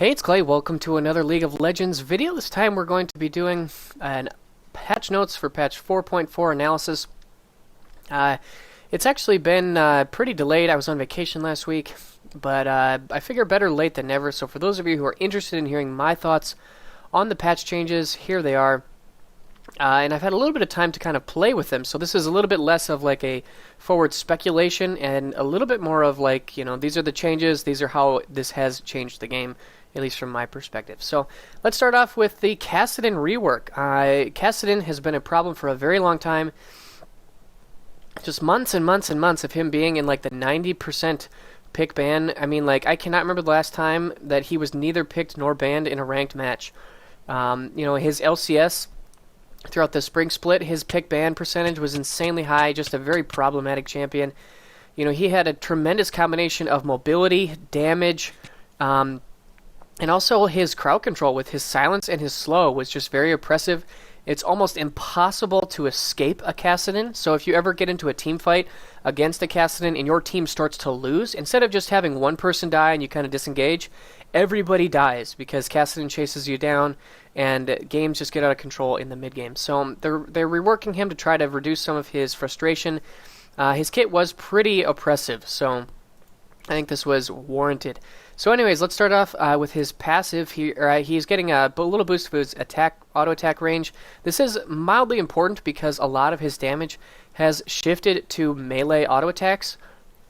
Hey, it's Clay. Welcome to another League of Legends video. This time we're going to be doing an patch notes for patch 4.4 analysis. It's actually been pretty delayed. I was on vacation last week, but I figure better late than never. So for those of you who are interested in hearing my thoughts on the patch changes, here they are. And I've had a little bit of time to kind of play with them, so this is a little bit less of like a forward speculation and a little bit more of like, you know, these are the changes, these are how this has changed the game, at least from my perspective. So let's start off with the Kassadin rework. Kassadin has been a problem for a very long time. Just months and months and months of him being in like the 90% pick ban. I mean, like, I cannot remember the last time that he was neither picked nor banned in a ranked match. You know, his LCS throughout the spring split, his pick ban percentage was insanely high, just a very problematic champion. You know, he had a tremendous combination of mobility, damage, and also his crowd control with his silence and his slow was just very oppressive. It's almost impossible to escape a Kassadin, so if you ever get into a team fight against a Kassadin and your team starts to lose, instead of just having one person die and you kind of disengage, everybody dies because Kassadin chases you down and games just get out of control in the mid game. So they're reworking him to try to reduce some of his frustration. His kit was pretty oppressive, so I think this was warranted. So anyways, let's start off with his passive. He's getting a little boost of his auto attack range. This is mildly important because a lot of his damage has shifted to melee auto attacks.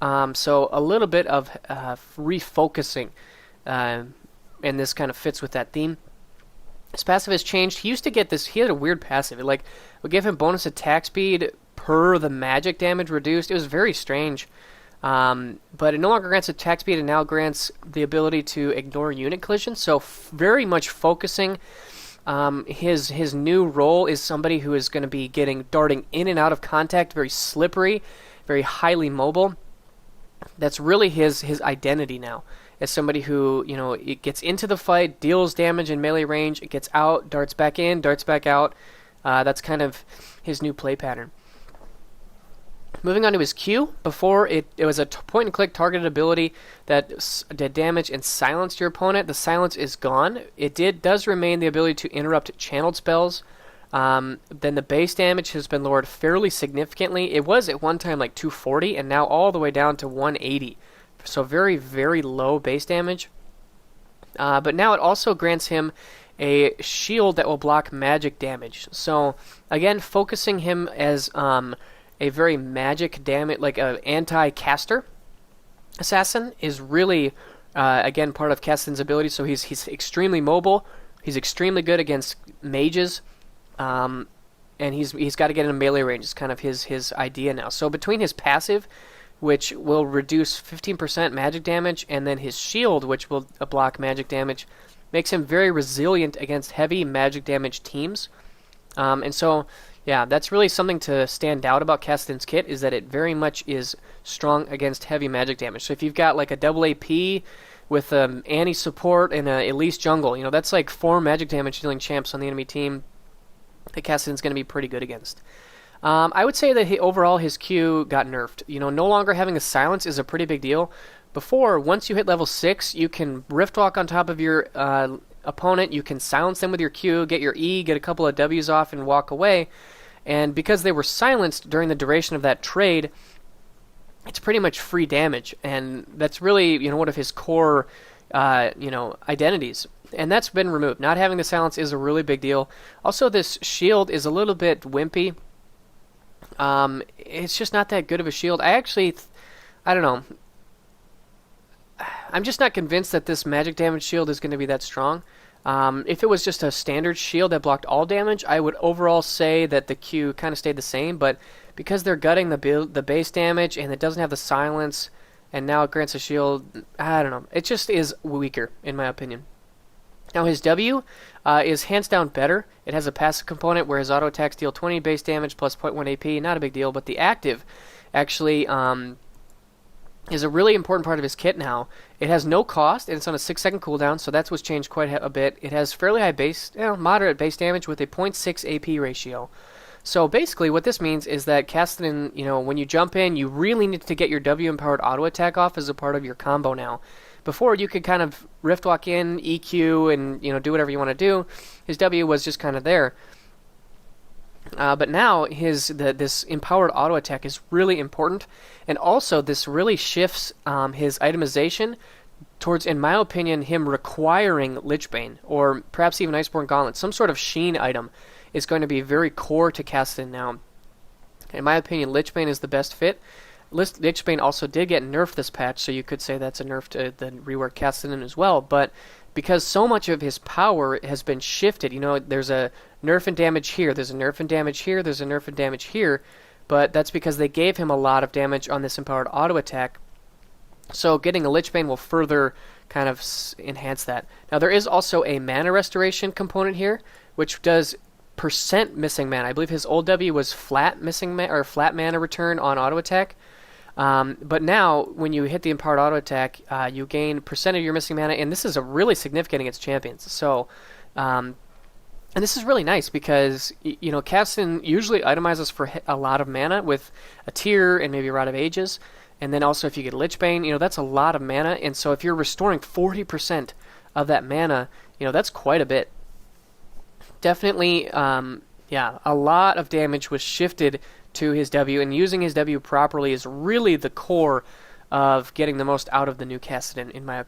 So a little bit of refocusing, and this kind of fits with that theme. His passive has changed. He used to get this, he had a weird passive. It like would give him bonus attack speed per the magic damage reduced. It was very strange. But it no longer grants attack speed and now grants the ability to ignore unit collisions. So very much focusing. His new role is somebody who is going to be darting in and out of contact, very slippery, very highly mobile. That's really his identity now. As somebody who, you know, it gets into the fight, deals damage in melee range, it gets out, darts back in, darts back out. That's kind of his new play pattern. Moving on to his Q, before it was a point-and-click targeted ability that did damage and silenced your opponent. The silence is gone. It does remain the ability to interrupt channeled spells. Then the base damage has been lowered fairly significantly. It was at one time like 240, and now all the way down to 180. So very, very low base damage. But now it also grants him a shield that will block magic damage. So again, focusing him as a very magic damage, like an anti-caster assassin, is really again part of Kassadin's ability. So he's extremely mobile. He's extremely good against mages, and he's got to get in a melee range. It's kind of his idea now. So between his passive, which will reduce 15% magic damage, and then his shield, which will block magic damage, makes him very resilient against heavy magic damage teams. And so, yeah, that's really something to stand out about Kassadin's kit, is that it very much is strong against heavy magic damage. So if you've got like a double AP with Annie support and a Elise jungle, you know, that's like 4 magic damage dealing champs on the enemy team that Kassadin's going to be pretty good against. I would say that overall his Q got nerfed. You know, no longer having a silence is a pretty big deal. Before, once you hit level 6, you can rift walk on top of your opponent, you can silence them with your Q, get your E, get a couple of W's off, and walk away. And because they were silenced during the duration of that trade, it's pretty much free damage. And that's really, you know, one of his core, you know, identities. And that's been removed. Not having the silence is a really big deal. Also, this shield is a little bit wimpy. It's just not that good of a shield. I don't know. I'm just not convinced that this magic damage shield is going to be that strong. If it was just a standard shield that blocked all damage, I would overall say that the Q kind of stayed the same, but because they're gutting the base damage and it doesn't have the silence, and now it grants a shield, I don't know. It just is weaker, in my opinion. Now his W is hands down better. It has a passive component where his auto attacks deal 20 base damage plus 0.1 AP, not a big deal, but the active actually is a really important part of his kit now. It has no cost, and it's on a 6-second cooldown, so that's what's changed quite a bit. It has fairly high base, moderate base damage with a 0.6 AP ratio. So basically what this means is that Kassadin, when you jump in, you really need to get your W-empowered auto attack off as a part of your combo now. Before, you could kind of rift walk in, EQ, and do whatever you want to do. His W was just kind of there. But now this empowered auto attack is really important, and also this really shifts his itemization towards, in my opinion, him requiring Lichbane, or perhaps even Iceborne Gauntlet. Some sort of Sheen item is going to be very core to Kassadin now. In my opinion, Lichbane is the best fit. Lichbane also did get nerfed this patch, so you could say that's a nerf to the rework Kassadin as well, but because so much of his power has been shifted, there's a nerf and damage here, there's a nerf and damage here, there's a nerf and damage here, but that's because they gave him a lot of damage on this empowered auto attack. So getting a Lichbane will further kind of enhance that. Now there is also a mana restoration component here, which does percent missing mana. I believe his old W was flat missing or flat mana return on auto attack. But now, when you hit the empowered auto attack, you gain percent of your missing mana, and this is a really significant against champions. So, and this is really nice because Kassadin usually itemizes for a lot of mana with a Tear and maybe a Rod of Ages, and then also if you get Lichbane, that's a lot of mana. And so if you're restoring 40% of that mana, that's quite a bit. Definitely, a lot of damage was shifted to his W, and using his W properly is really the core of getting the most out of the new Kassadin, in my opinion.